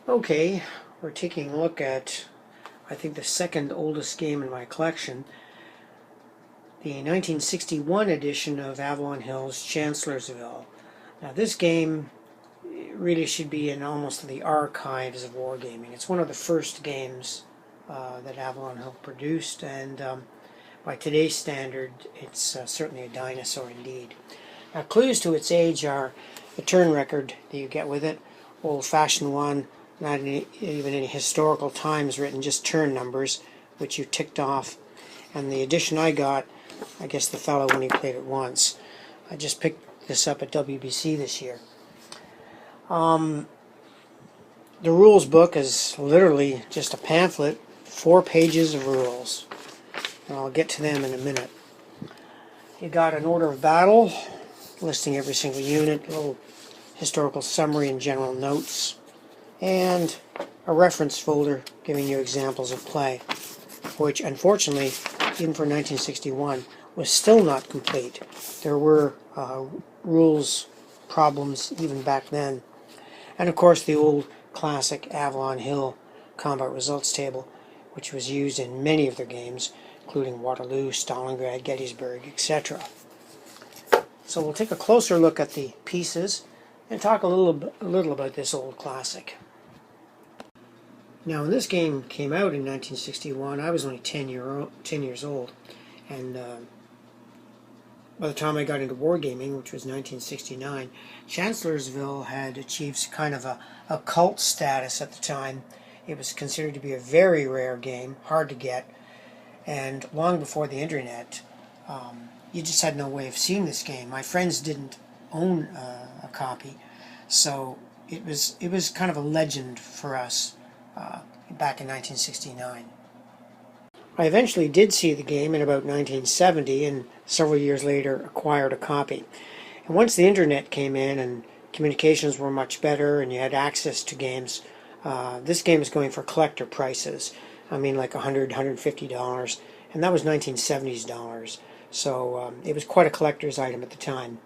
Okay, we're taking a look at, I think, the second oldest game in my collection, the 1961 edition of Avalon Hill's Chancellorsville. Now this game really should be in almost the archives of wargaming. It's one of the first games that Avalon Hill produced, and by today's standard, it's certainly a dinosaur indeed. Now, clues to its age are the turn record that you get with it, old-fashioned one, not even any historical times written, just turn numbers, which you ticked off. And the edition I got, I guess the fellow only played it once. I just picked this up at WBC this year. The rules book is literally just a pamphlet, 4 pages of rules. And I'll get to them in a minute. You got an order of battle, listing every single unit, a little historical summary and general notes, and a reference folder giving you examples of play, which unfortunately, even for 1961, was still not complete. There were rules problems even back then. And of course the old classic Avalon Hill combat results table, which was used in many of their games, including Waterloo, Stalingrad, Gettysburg, etc. So we'll take a closer look at the pieces and talk a little about this old classic. Now, when this game came out in 1961, I was only 10 years old, and by the time I got into wargaming, which was 1969, Chancellorsville had achieved kind of a cult status at the time. It was considered to be a very rare game, hard to get, and long before the internet, you just had no way of seeing this game. My friends didn't own a copy, so it was kind of a legend for us back in 1969. I eventually did see the game in about 1970, and several years later acquired a copy. And once the internet came in and communications were much better and you had access to games, this game is going for collector prices. I mean, like $100, $150, and that was 1970s dollars. So it was quite a collector's item at the time.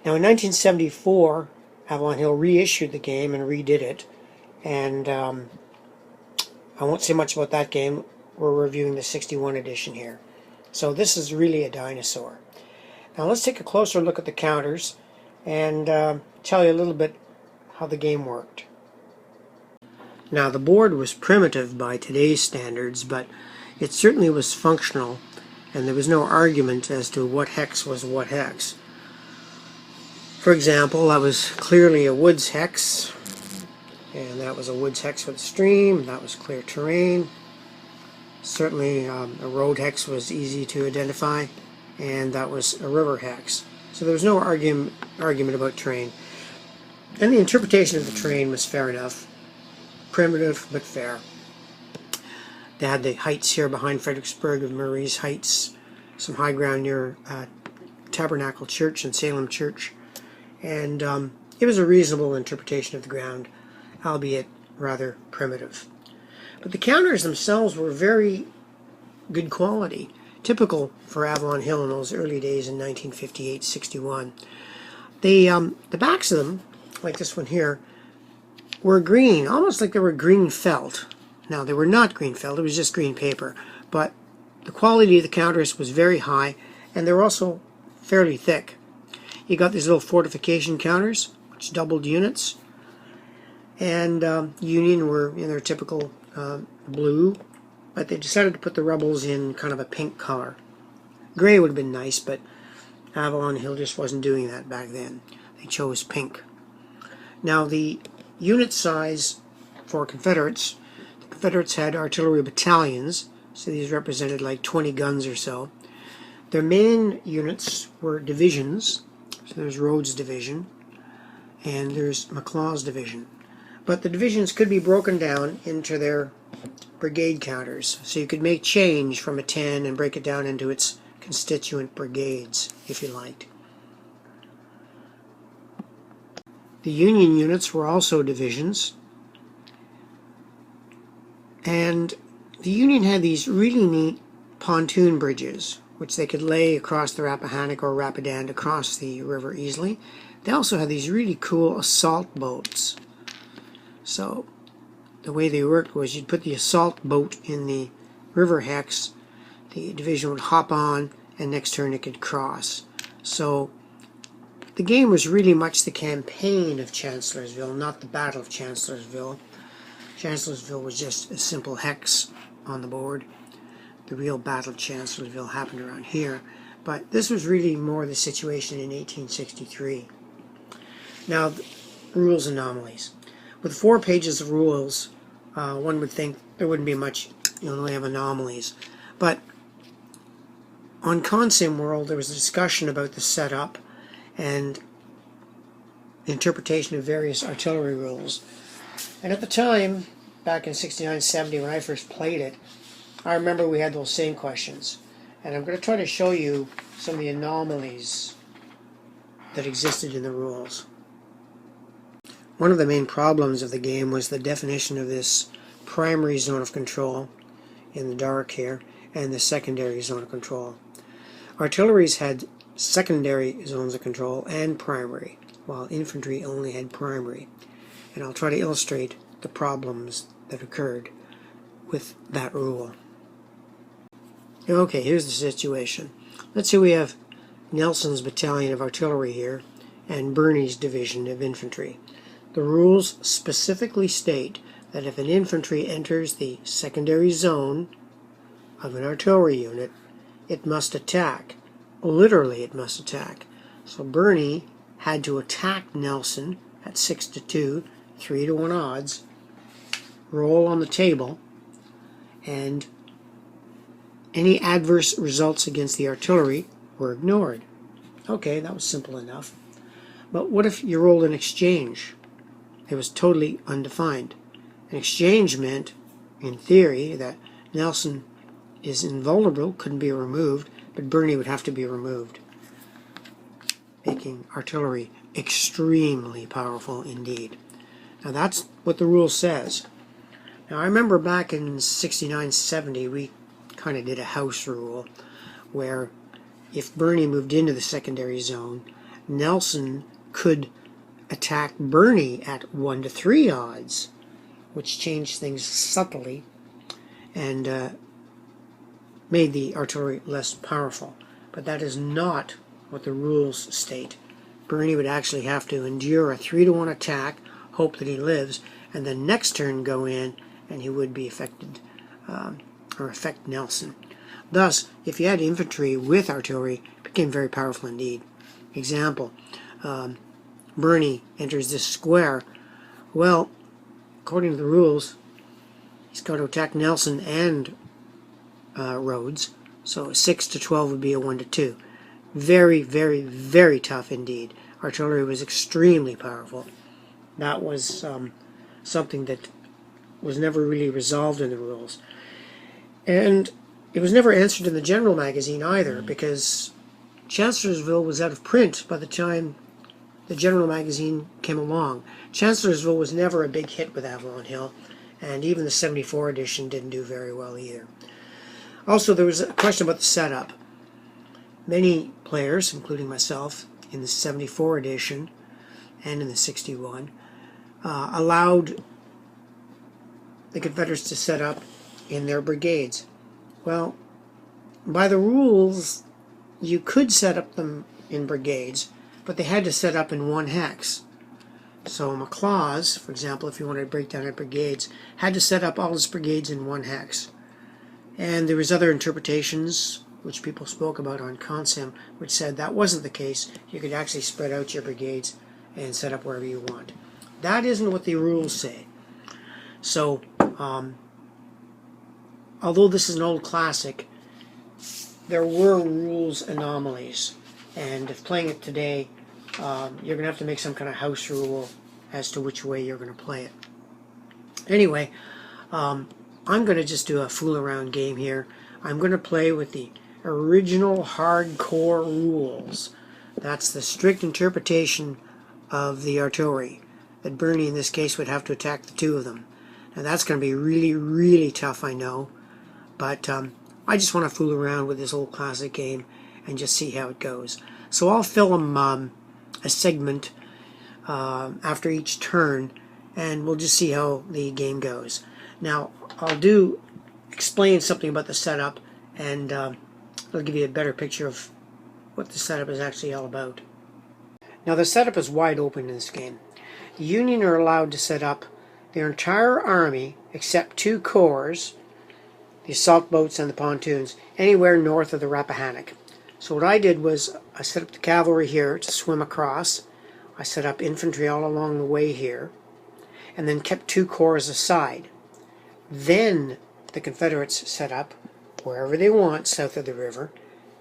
Now in 1974, Avalon Hill reissued the game and redid it, and I won't say much about that game. We're reviewing the 61 edition here. So this is really a dinosaur. Now let's take a closer look at the counters and tell you a little bit how the game worked. Now the board was primitive by today's standards, but it certainly was functional, and there was no argument as to what hex was what hex. For example, that was clearly a woods hex, and that was a woods hex with a stream. That was clear terrain. Certainly a road hex was easy to identify, and that was a river hex. So there was no argument about terrain. And the interpretation of the terrain was fair enough. Primitive, but fair. They had the heights here behind Fredericksburg of Murray's Heights, some high ground near Tabernacle Church and Salem Church, and it was a reasonable interpretation of the ground, albeit rather primitive. But the counters themselves were very good quality, typical for Avalon Hill in those early days in 1958-61. The backs of them, like this one here, were green, almost like they were green felt. Now, they were not green felt, it was just green paper, but the quality of the counters was very high, and they were also fairly thick. You got these little fortification counters, which doubled units, and Union were in their typical blue, but they decided to put the rebels in kind of a pink color. Gray would have been nice, but Avalon Hill just wasn't doing that back then. They chose pink. Now, the unit size for Confederates, the Confederates had artillery battalions, so these represented like 20 guns or so. Their main units were divisions, so there's Rhodes' division, and there's McLaw's division. But the divisions could be broken down into their brigade counters, so you could make change from a 10 and break it down into its constituent brigades, if you liked. The Union units were also divisions, and the Union had these really neat pontoon bridges, which they could lay across the Rappahannock or Rapidan to cross the river easily. They also had these really cool assault boats. So the way they worked was you'd put the assault boat in the river hex, the division would hop on, and next turn it could cross. So the game was really much the campaign of Chancellorsville, not the Battle of Chancellorsville. Chancellorsville was just a simple hex on the board. The real Battle of Chancellorsville happened around here, but this was really more the situation in 1863. Now, rules anomalies. With 4 pages of rules, one would think there wouldn't be much in the way of anomalies. But on Consim World, there was a discussion about the setup and the interpretation of various artillery rules. And at the time, back in 69-70, when I first played it, I remember we had those same questions. And I'm going to try to show you some of the anomalies that existed in the rules. One of the main problems of the game was the definition of this primary zone of control in the dark here and the secondary zone of control. Artilleries had secondary zones of control and primary, while infantry only had primary. And I'll try to illustrate the problems that occurred with that rule. Okay, here's the situation. Let's say we have Nelson's battalion of artillery here and Birney's division of infantry. The rules specifically state that if an infantry enters the secondary zone of an artillery unit, it must attack. Literally, it must attack. So Birney had to attack Nelson at 6-2, 3-1 odds, roll on the table, and any adverse results against the artillery were ignored. Okay, that was simple enough. But what if you rolled an exchange? It was totally undefined. An exchange meant, in theory, that Nelson is invulnerable, couldn't be removed, but Birney would have to be removed, making artillery extremely powerful indeed. Now that's what the rule says. Now I remember back in 69-70 we kind of did a house rule where if Birney moved into the secondary zone, Nelson could attack Birney at 1-3 odds, which changed things subtly and made the artillery less powerful. But that is not what the rules state. Birney would actually have to endure a 3-1 attack, hope that he lives, and the next turn go in and he would be affected or affect Nelson. Thus, if you had infantry with artillery, it became very powerful indeed. Example, Birney enters this square. Well, according to the rules, he's got to attack Nelson and Rhodes, so 6-12 would be a 1-2. Very, very, very tough indeed. Artillery was extremely powerful. That was something that was never really resolved in the rules. And it was never answered in the general magazine either, because Chancellorsville was out of print by the time the general magazine came along. Chancellorsville was never a big hit with Avalon Hill, and even the 74 edition didn't do very well either. Also, there was a question about the setup. Many players, including myself, in the 74 edition and in the 61, allowed the Confederates to set up in their brigades. Well, by the rules, you could set up them in brigades, but they had to set up in one hex. So McLaws, for example, if you wanted to break down at brigades, had to set up all his brigades in one hex. And there was other interpretations, which people spoke about on Consim, which said that wasn't the case. You could actually spread out your brigades and set up wherever you want. That isn't what the rules say. So, although this is an old classic, there were rules anomalies. And if playing it today, you're going to have to make some kind of house rule as to which way you're going to play it. Anyway, I'm going to just do a fool around game here. I'm going to play with the original hardcore rules. That's the strict interpretation of the artillery, that Birney in this case would have to attack the two of them. And that's going to be really, really tough, I know. But I just want to fool around with this old classic game and just see how it goes. So I'll film a segment after each turn, and we'll just see how the game goes. Now, I'll explain something about the setup, and it'll give you a better picture of what the setup is actually all about. Now, the setup is wide open in this game. The Union are allowed to set up their entire army, except 2 corps, the assault boats and the pontoons, anywhere north of the Rappahannock. So what I did was I set up the cavalry here to swim across. I set up infantry all along the way here, and then kept 2 corps aside. Then the Confederates set up wherever they want south of the river,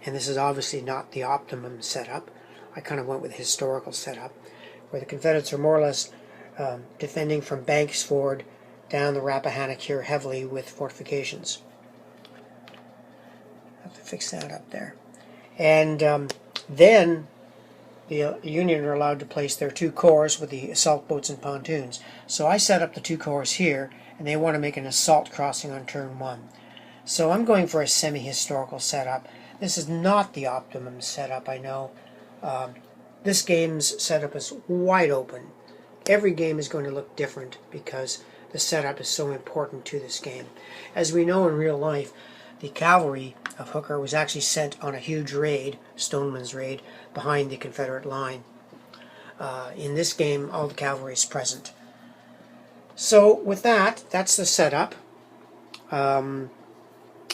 and this is obviously not the optimum setup. I kind of went with a historical setup, where the Confederates are more or less defending from Banks Ford down the Rappahannock here heavily with fortifications. I have to fix that up there. And then the Union are allowed to place their 2 corps with the assault boats and pontoons. So I set up the 2 corps here, and they want to make an assault crossing on turn 1. So I'm going for a semi-historical setup. This is not the optimum setup, I know. This game's setup is wide open. Every game is going to look different because the setup is so important to this game. As we know in real life, the cavalry of Hooker was actually sent on a huge raid, Stoneman's raid, behind the Confederate line. In this game, all the cavalry is present. So with that, that's the setup. And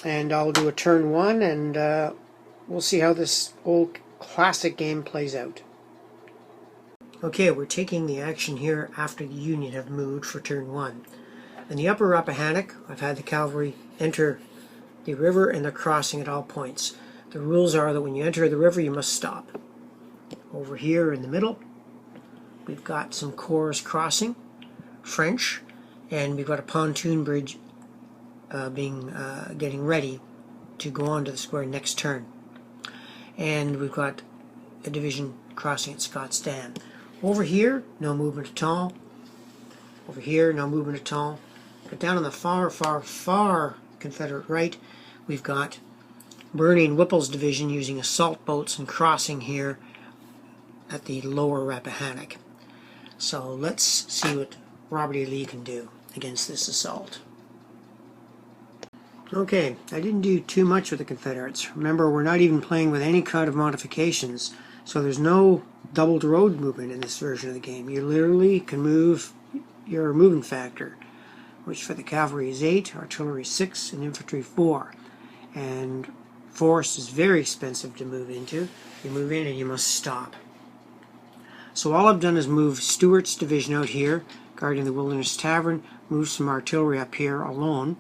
I'll do a turn 1, and we'll see how this old classic game plays out. Okay, we're taking the action here after the Union have moved for turn 1. In the upper Rappahannock, I've had the cavalry enter the river, and they're crossing at all points. The rules are that when you enter the river, you must stop. Over here in the middle, we've got some corps crossing, French, and we've got a pontoon bridge getting ready to go on to the square next turn. And we've got a division crossing at Scott's Dam. Over here, no movement at all. Over here, no movement at all. But down on the far, far, far Confederate right, we've got Birney and Whipple's division using assault boats and crossing here at the lower Rappahannock. So let's see what Robert E. Lee can do against this assault. Okay, I didn't do too much with the Confederates. Remember, we're not even playing with any kind of modifications, so there's no doubled road movement in this version of the game. You literally can move your movement factor, which for the cavalry is 8, artillery 6, and infantry 4. And forest is very expensive to move into. You move in and you must stop. So all I've done is move Stewart's division out here, guarding the Wilderness Tavern, move some artillery up here alone,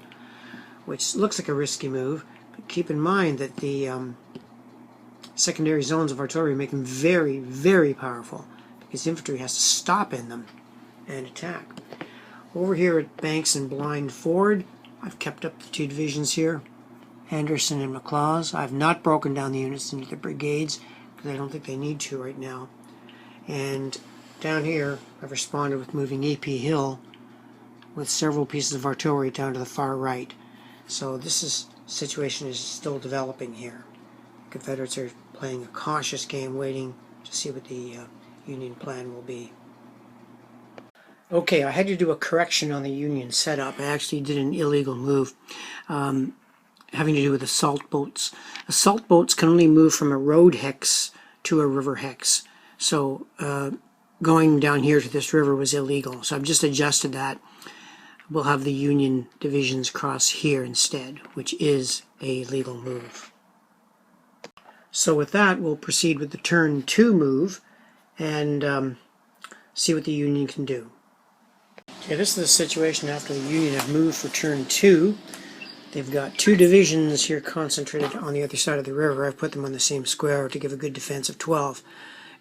which looks like a risky move, but keep in mind that the secondary zones of artillery make them very, very powerful, because infantry has to stop in them and attack. Over here at Banks and Blind Ford, I've kept up the 2 divisions here, Anderson and McLaws. I've not broken down the units into the brigades, because I don't think they need to right now. And down here, I've responded with moving A.P. Hill with several pieces of artillery down to the far right. So this situation is still developing here. Confederates are playing a cautious game, waiting to see what the Union plan will be. Okay, I had to do a correction on the Union setup. I actually did an illegal move having to do with assault boats. Assault boats can only move from a road hex to a river hex. So going down here to this river was illegal. So I've just adjusted that. We'll have the Union divisions cross here instead, which is a legal move. So with that, we'll proceed with the turn 2 move and see what the Union can do. Okay, this is the situation after the Union have moved for turn 2. They've got 2 divisions here concentrated on the other side of the river. I've put them on the same square to give a good defense of 12.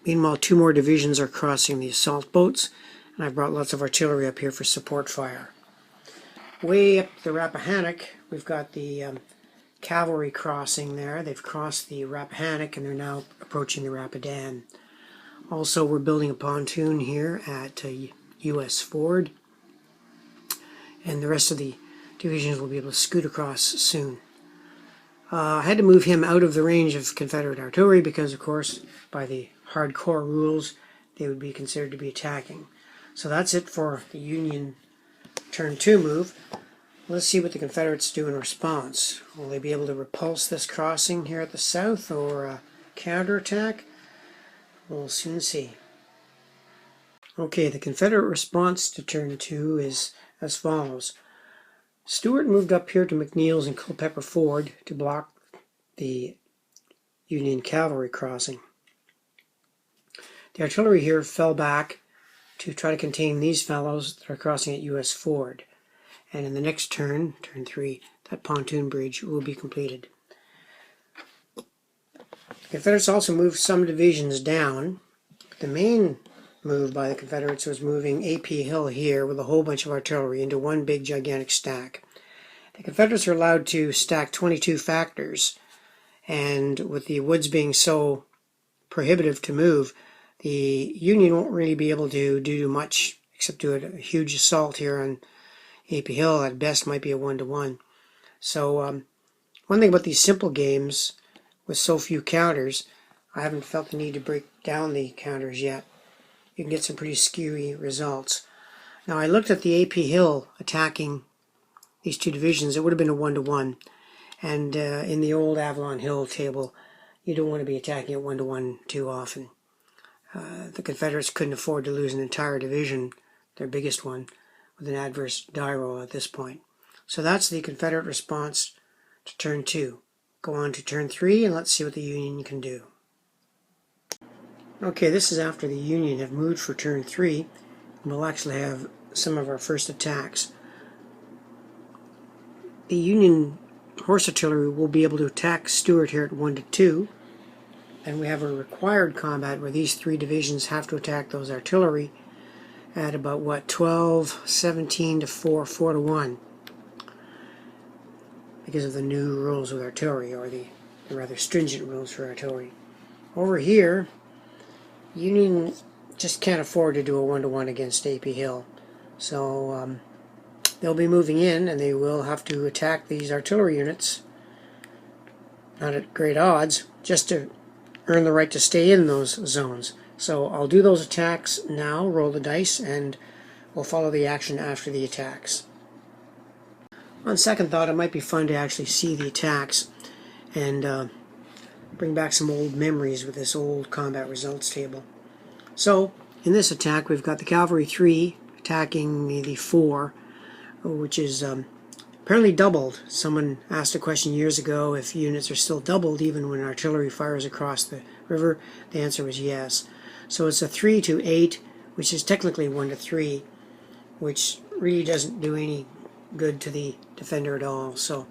Meanwhile, 2 more divisions are crossing the assault boats, and I've brought lots of artillery up here for support fire. Way up the Rappahannock, we've got the cavalry crossing there. They've crossed the Rappahannock and they're now approaching the Rapidan. Also, we're building a pontoon here at U.S. Ford, and the rest of the divisions will be able to scoot across soon. I had to move him out of the range of Confederate artillery because, of course, by the hardcore rules, they would be considered to be attacking. So that's it for the Union turn 2 move. Let's see what the Confederates do in response. Will they be able to repulse this crossing here at the south or counterattack? We'll soon see. Okay, the Confederate response to turn 2 is as follows. Stuart moved up here to McNeil's and Culpeper Ford to block the Union cavalry crossing. The artillery here fell back to try to contain these fellows that are crossing at U.S. Ford. And in the next turn, turn 3, that pontoon bridge will be completed. The Confederates also moved some divisions down. The main move by the Confederates was moving A.P. Hill here with a whole bunch of artillery into one big gigantic stack. The Confederates are allowed to stack 22 factors, and with the woods being so prohibitive to move, the Union won't really be able to do much except do a huge assault here on A.P. Hill. At best might be a 1-to-1. So one thing about these simple games with so few counters, I haven't felt the need to break down the counters yet. You can get some pretty skewy results. Now I looked at the A.P. Hill attacking these two divisions. It would have been a 1-to-1. And in the old Avalon Hill table, you don't want to be attacking at 1-to-1 too often. The Confederates couldn't afford to lose an entire division, their biggest one, with an adverse die roll at this point. So that's the Confederate response to turn 2. Go on to turn 3 and let's see what the Union can do. Okay, this is after the Union have moved for turn 3. We'll actually have some of our first attacks. The Union horse artillery will be able to attack Stuart here at 1-to-2. And we have a required combat where these 3 divisions have to attack those artillery at about, what, 12, 17 to 4, 4-to-1. Because of the new rules with artillery, or the rather stringent rules for artillery. Over here, Union just can't afford to do a 1-to-1 against A.P. Hill. So they'll be moving in and they will have to attack these artillery units, not at great odds, just to earn the right to stay in those zones. So I'll do those attacks now, roll the dice, and we'll follow the action after the attacks. On second thought, it might be fun to actually see the attacks and bring back some old memories with this old combat results table. So in this attack we've got the Cavalry 3 attacking the 4, which is apparently doubled. Someone asked a question years ago if units are still doubled even when artillery fires across the river. The answer was yes. So it's a 3-to-8, which is technically 1-to-3, which really doesn't do any good to the defender at all. So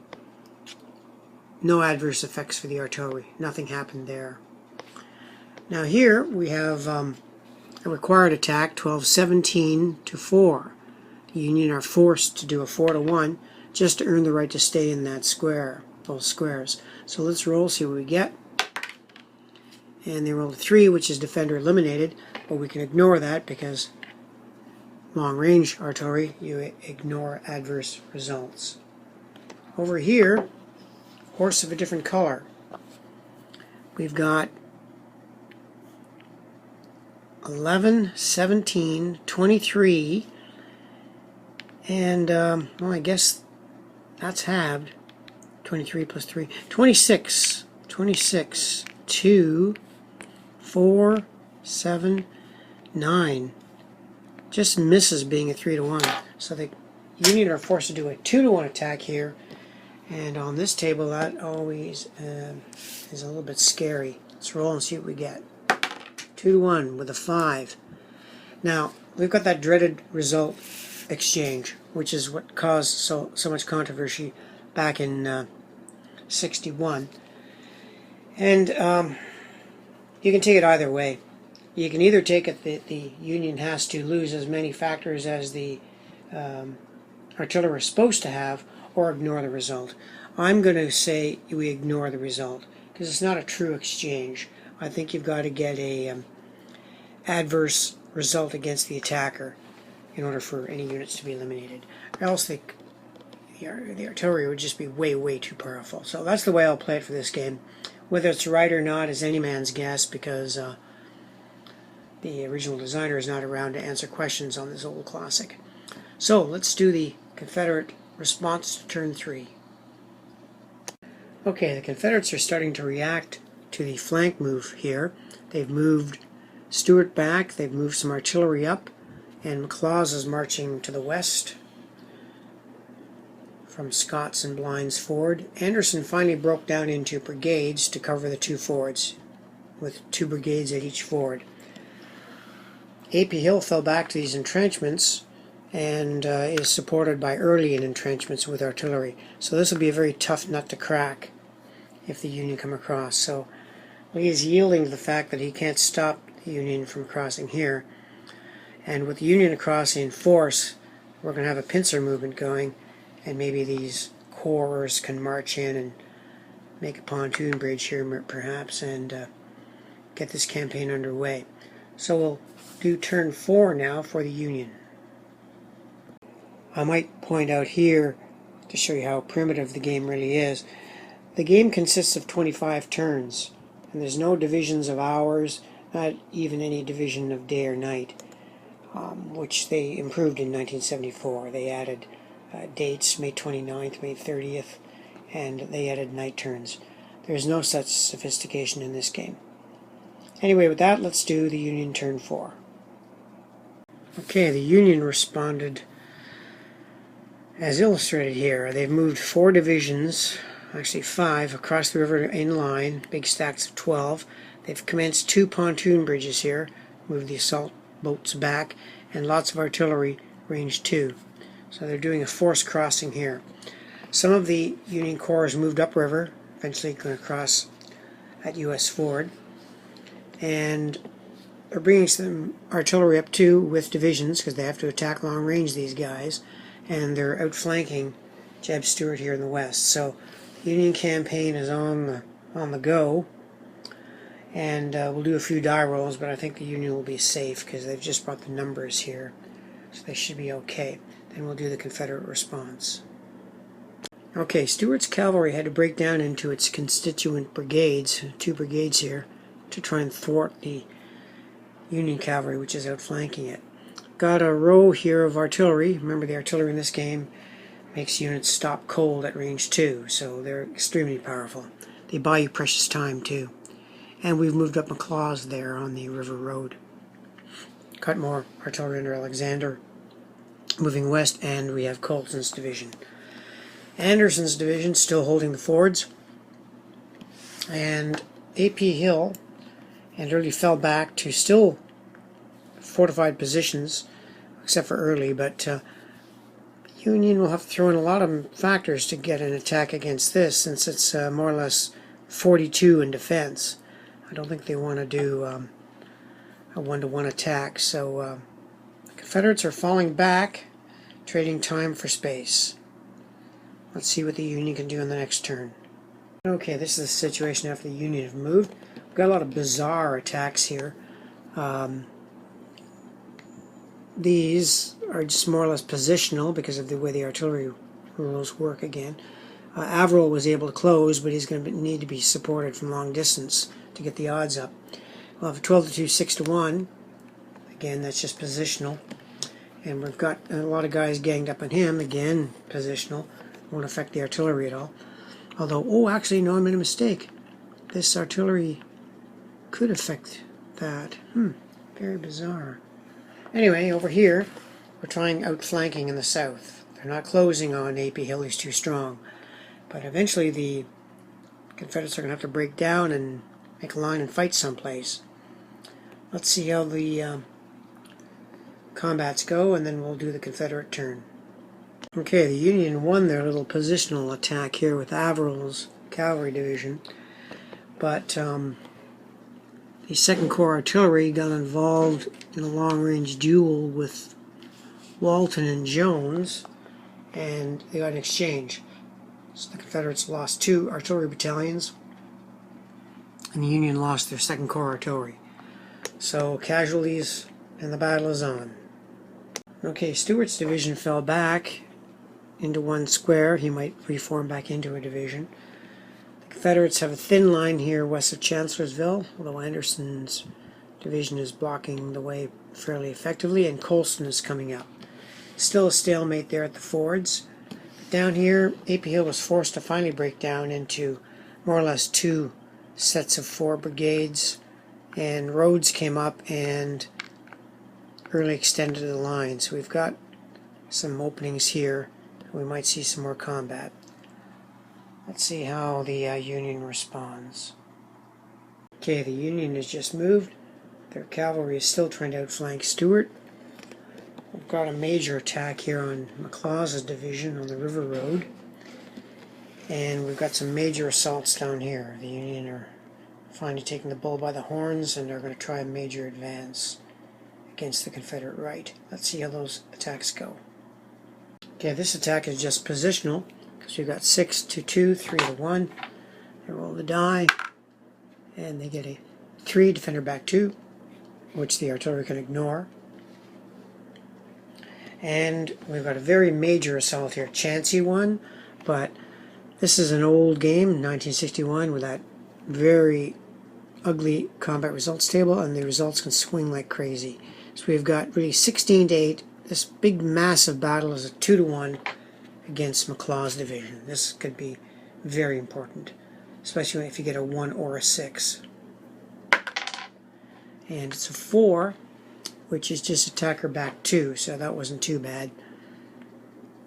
no adverse effects for the artillery. Nothing happened there. Now here we have a required attack, 12-17 to 4. The Union are forced to do a 4-to-1 just to earn the right to stay in that square, those squares. So let's roll, see what we get. And they rolled a 3, which is defender eliminated, but we can ignore that because long-range artillery, you ignore adverse results. Over here, horse of a different color. We've got 11, 17, 23, and well, I guess that's halved. 23 plus 3, 26, 26, 2, 4, 7, 9. Just misses being a 3-to-1. So the Union are forced to do a 2-to-1 attack here, and on this table that always is a little bit scary. Let's roll and see what we get. 2-to-1 with a 5. Now we've got that dreaded result exchange, which is what caused so much controversy back in 61. And you can take it either way. You can either take it that the Union has to lose as many factors as the artillery is supposed to have, or ignore the result. I'm going to say we ignore the result because it's not a true exchange. I think you've got to get a adverse result against the attacker in order for any units to be eliminated. Or else the artillery would just be way too powerful. So that's the way I'll play it for this game. Whether it's right or not is any man's guess, because the original designer is not around to answer questions on this old classic. So let's do the Confederate response to turn 3. Okay, the Confederates are starting to react to the flank move here. They've moved Stuart back, they've moved some artillery up, and McLaws is marching to the west from Scott's and Blind's Ford. Anderson finally broke down into brigades to cover the two fords, with 2 brigades at each ford. A.P. Hill fell back to these entrenchments and is supported by Early in entrenchments with artillery. So this will be a very tough nut to crack if the Union come across. So Lee is yielding to the fact that he can't stop the Union from crossing here. And with the Union crossing in force, we're going to have a pincer movement going, and maybe these corps can march in and make a pontoon bridge here perhaps, and get this campaign underway. So we'll do turn 4 now for the Union. I might point out here, to show you how primitive the game really is, the game consists of 25 turns, and there's no divisions of hours, not even any division of day or night, which they improved in 1974. They added dates, May 29th, May 30th, and they added night turns. There's no such sophistication in this game. Anyway, with that, let's do the Union turn 4. Okay, the Union responded as illustrated here. They've moved 4 divisions, actually 5, across the river in line, big stacks of 12. They've commenced 2 pontoon bridges here, moved the assault boats back, and lots of artillery, range 2. So they're doing a forced crossing here. Some of the Union Corps moved upriver, eventually going to cross at U.S. Ford, and they're bringing some artillery up too with divisions because they have to attack long range, these guys, and they're outflanking Jeb Stuart here in the west. So the Union campaign is on the go, and we'll do a few die rolls, but I think the Union will be safe because they've just brought the numbers here, so they should be okay. Then we'll do the Confederate response. Okay, Stuart's cavalry had to break down into its constituent brigades, 2 brigades here, to try and thwart the Union cavalry, which is outflanking it. Got a row here of artillery. Remember, the artillery in this game makes units stop cold at range 2, so they're extremely powerful. They buy you precious time too. And we've moved up McLaws there on the river road. Got more artillery under Alexander moving west, and we have Colston's division. Anderson's division still holding the fords, and A.P. Hill and Early fell back to still fortified positions, except for Early, but Union will have to throw in a lot of factors to get an attack against this, since it's more or less 42 in defense. I don't think they want to do a 1-to-1 attack, so the Confederates are falling back, trading time for space. Let's see what the Union can do in the next turn. Okay, this is the situation after the Union have moved. We've got a lot of bizarre attacks here. These are just more or less positional because of the way the artillery rules work again. Averill was able to close, but he's going to need to be supported from long distance to get the odds up. We'll have a 12-2, 6-1. Again, that's just positional. And we've got a lot of guys ganged up on him. Again, positional. Won't affect the artillery at all. Although, actually, no, I made a mistake. This artillery could affect that. Very bizarre. Anyway, over here, we're trying outflanking in the south. They're not closing on A.P. Hill, he's too strong. But eventually the Confederates are going to have to break down and make a line and fight someplace. Let's see how the combats go, and then we'll do the Confederate turn. Okay, the Union won their little positional attack here with Averill's cavalry division, but the 2nd Corps artillery got involved in a long-range duel with Walton and Jones, and they got an exchange. So the Confederates lost 2 artillery battalions, and the Union lost their 2nd Corps artillery. So casualties, and the battle is on. Okay, Stuart's division fell back into one square. He might reform back into a division. The Confederates have a thin line here west of Chancellorsville, although Anderson's division is blocking the way fairly effectively, and Colston is coming up. Still a stalemate there at the fords. Down here, AP Hill was forced to finally break down into more or less two sets of 4 brigades, and Rhodes came up and early extended the line. So we've got some openings here. We might see some more combat. Let's see how the Union responds. Okay, the Union has just moved. Their cavalry is still trying to outflank Stuart. We've got a major attack here on McLaws's division on the River Road. And we've got some major assaults down here. The Union are finally taking the bull by the horns, and they're going to try a major advance against the Confederate right. Let's see how those attacks go. Okay, this attack is just positional, because we've got 6 to 2, 3 to 1. They roll the die, and they get a 3, defender back 2, which the artillery can ignore. And we've got a very major assault here, chancy one, but this is an old game, 1961, with that very ugly combat results table, and the results can swing like crazy. So we've got really 16 to 8. This big massive battle is a 2 to 1 against McLaws's division. This could be very important, especially if you get a 1 or a 6. And it's a 4, which is just attacker back 2, so that wasn't too bad.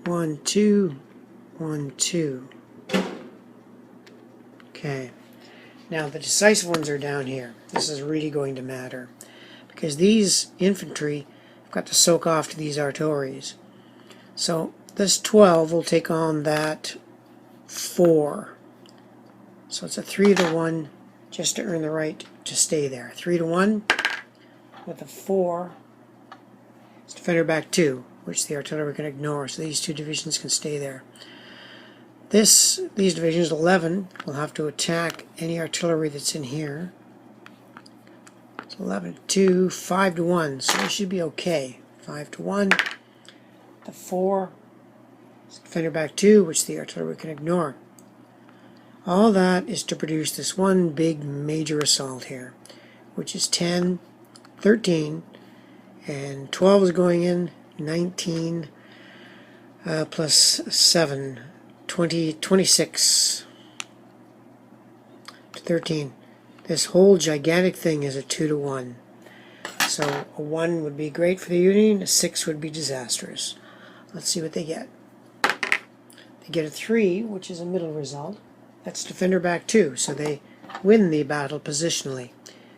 1, 2, 1, 2. Okay. Now the decisive ones are down here. This is really going to matter, because these infantry have got to soak off to these artilleries. So this 12 will take on that 4. So it's a 3 to 1 just to earn the right to stay there. 3 to 1 with a 4. It's defender back 2, which the artillery can ignore, so these two divisions can stay there. These divisions, 11, will have to attack any artillery that's in here. It's 11 to 2, 5 to 1, so we should be okay. 5 to 1. The 4 is defender back 2, which the artillery can ignore. All that is to produce this one big major assault here, which is 10, 13, and 12 is going in, 19 plus 7. 26 to 13. This whole gigantic thing is a 2 to 1. So a 1 would be great for the Union, a 6 would be disastrous. Let's see what they get. They get a 3, which is a middle result. That's defender back 2, so they win the battle positionally.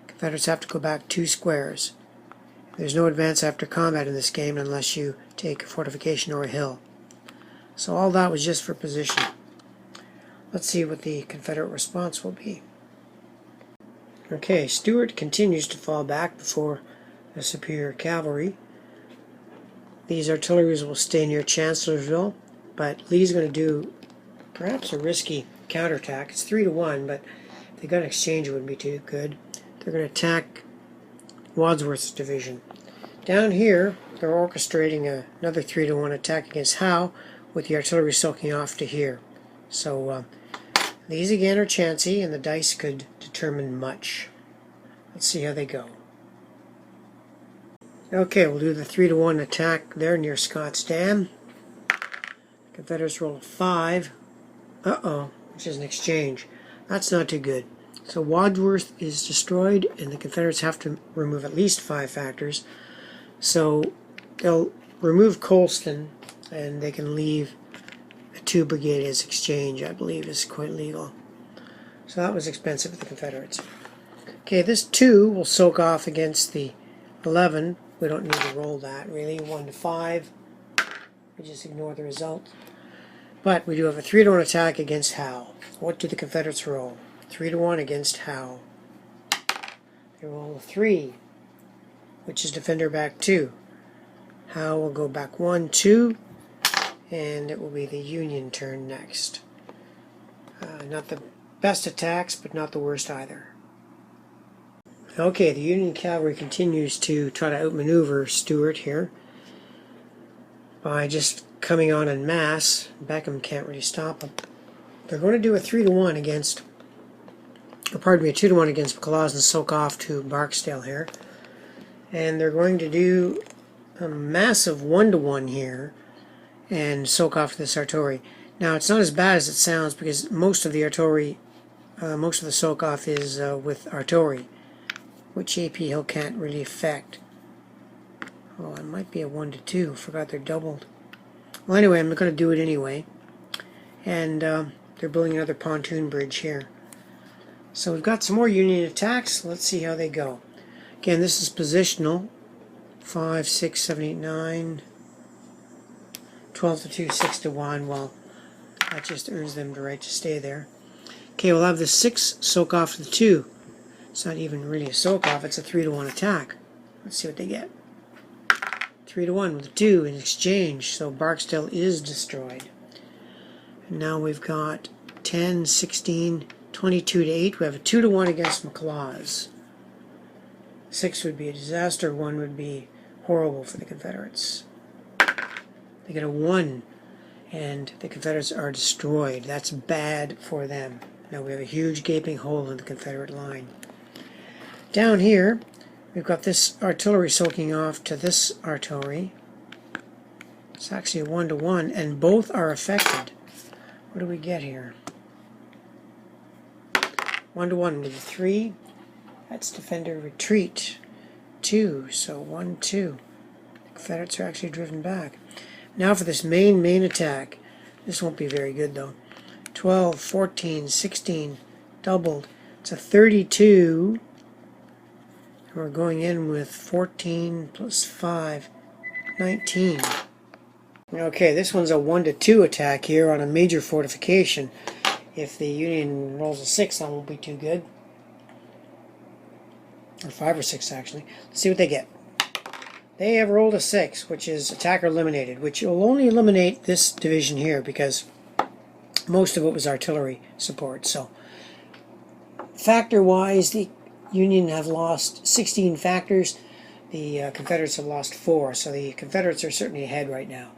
Confederates have to go back 2 squares. There's no advance after combat in this game unless you take a fortification or a hill. So all that was just for position. Let's see what the Confederate response will be. Okay, Stuart continues to fall back before the superior cavalry. These artilleries will stay near Chancellorsville, but Lee's going to do perhaps a risky counterattack. It's 3 to 1, but if they got an exchange, it wouldn't be too good. They're going to attack Wadsworth's division. Down here, they're orchestrating another 3 to 1 attack against Howe, with the artillery soaking off to here. So these again are chancy, and the dice could determine much. Let's see how they go. Okay, we'll do the 3 to 1 attack there near Scott's Dam. Confederates roll a 5. Which is an exchange. That's not too good. So Wadsworth is destroyed, and the Confederates have to remove at least 5 factors. So they'll remove Colston, and they can leave a 2 brigade as exchange, I believe is quite legal. So that was expensive for the Confederates. Okay, this 2 will soak off against the 11. We don't need to roll that really. 1 to 5. We just ignore the result. But we do have a 3 to 1 attack against Howe. What do the Confederates roll? 3 to 1 against Howe. They roll a 3, which is defender back 2. Howe will go back 1, 2. And it will be the Union turn next. Not the best attacks, but not the worst either. Okay, the Union cavalry continues to try to outmaneuver Stuart here by just coming on en masse. Beckham can't really stop them. They're going to do a 3 to 1 against, or pardon me, a 2 to 1 against McLaws and soak off to Barksdale here. And they're going to do a massive 1-to-1 here and soak off this artillery. Now it's not as bad as it sounds because most of the artillery, most of the soak off is with artillery, which AP Hill can't really affect. Oh, it might be a 1-to-2. Forgot they're doubled. Well, anyway, I'm going to do it anyway. And they're building another pontoon bridge here. So we've got some more Union attacks. Let's see how they go. Again, this is positional. 5, 6, 7, 8, 9, 12 to 2, 6 to 1. Well, that just earns them the right to stay there. Okay, we'll have the 6 soak off the 2. It's not even really a soak off, it's a 3-to-1 attack. Let's see what they get. 3-to-1 with a 2 in exchange, so Barksdale is destroyed. And now we've got 10, 16, 22 to 8. We have a 2-to-1 against McLaws. 6 would be a disaster, 1 would be horrible for the Confederates. They get a 1, and the Confederates are destroyed. That's bad for them. Now we have a huge gaping hole in the Confederate line. Down here, we've got this artillery soaking off to this artillery. It's actually a 1-to-1, and both are affected. What do we get here? 1-to-1 with a 3. That's defender retreat. 2, so 1, 2. The Confederates are actually driven back. Now for this main attack. This won't be very good though. 12, 14, 16, doubled. It's a 32. And we're going in with 14 plus 5, 19. Okay, this one's a 1-to-2 attack here on a major fortification. If the Union rolls a 6, that won't be too good. Or 5 or 6 actually. Let's see what they get. They have rolled a 6, which is attacker eliminated, which will only eliminate this division here because most of it was artillery support. So factor-wise, the Union have lost 16 factors. The Confederates have lost 4, so the Confederates are certainly ahead right now.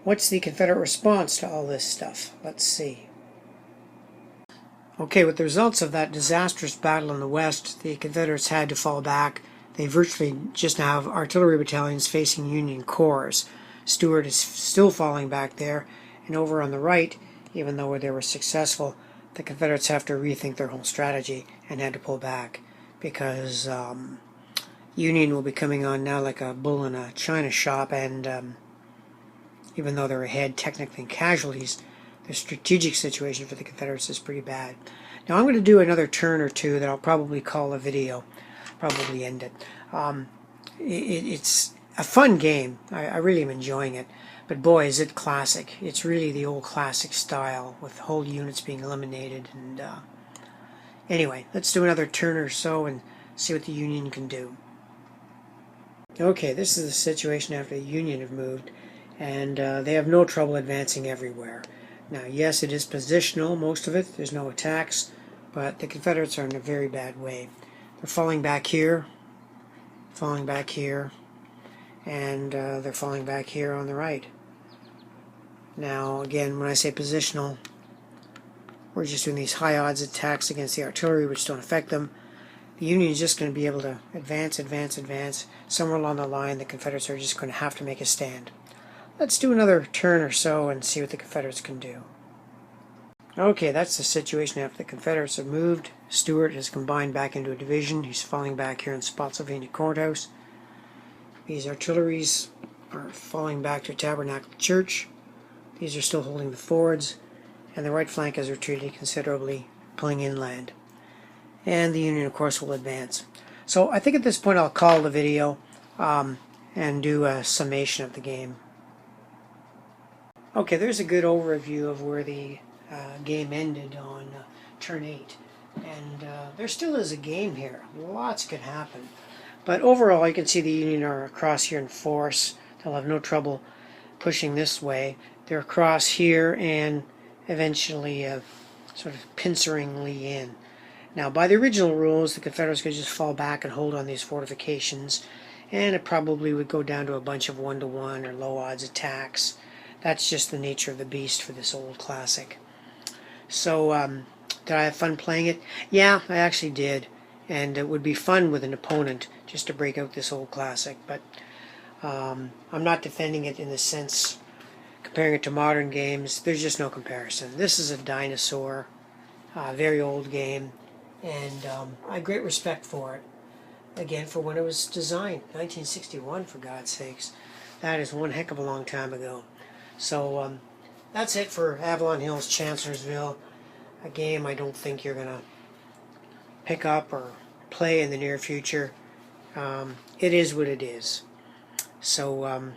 What's the Confederate response to all this stuff? Let's see. Okay, with the results of that disastrous battle in the west, the Confederates had to fall back. They virtually just now have artillery battalions facing Union corps. Stuart is still falling back there, and over on the right, even though they were successful, the Confederates have to rethink their whole strategy and had to pull back because Union will be coming on now like a bull in a china shop, and even though they're ahead technically in casualties, the strategic situation for the Confederates is pretty bad. Now I'm going to do another turn or two that I'll probably call a video, probably end it. It's a fun game. I really am enjoying it. But boy, is it classic. It's really the old classic style with whole units being eliminated. And anyway, let's do another turn or so and see what the Union can do. Okay, this is the situation after the Union have moved, and they have no trouble advancing everywhere. Now, yes, it is positional, most of it. There's no attacks, but the Confederates are in a very bad way. They're falling back here, and they're falling back here on the right. Now, again, when I say positional, we're just doing these high odds attacks against the artillery, which don't affect them. The Union is just going to be able to advance. Somewhere along the line, the Confederates are just going to have to make a stand. Let's do another turn or so and see what the Confederates can do. Okay, that's the situation after the Confederates have moved. Stuart has combined back into a division. He's falling back here in Spotsylvania Courthouse. These artilleries are falling back to Tabernacle Church. These are still holding the fords, and the right flank has retreated considerably, pulling inland. And the Union, of course, will advance. So I think at this point I'll call the video and do a summation of the game. Okay, there's a good overview of where the game ended on turn 8. And there still is a game here. Lots could happen. But overall, you can see the Union are across here in force. They'll have no trouble pushing this way. They're across here and eventually sort of pinceringly in. Now, by the original rules, the Confederates could just fall back and hold on these fortifications, and it probably would go down to a bunch of 1-to-1 or low odds attacks. That's just the nature of the beast for this old classic. So, did I have fun playing it? Yeah, I actually did. and it would be fun with an opponent just to break out this old classic. But I'm not defending it in the sense comparing it to modern games. There's just no comparison. This is a dinosaur, very old game, and I have great respect for it. Again, for when it was designed, 1961, for God's sakes. That is one heck of a long time ago. So that's it for Avalon Hill's Chancellorsville, a game I don't think you're going to pick up or play in the near future. It is what it is. So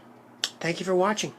thank you for watching.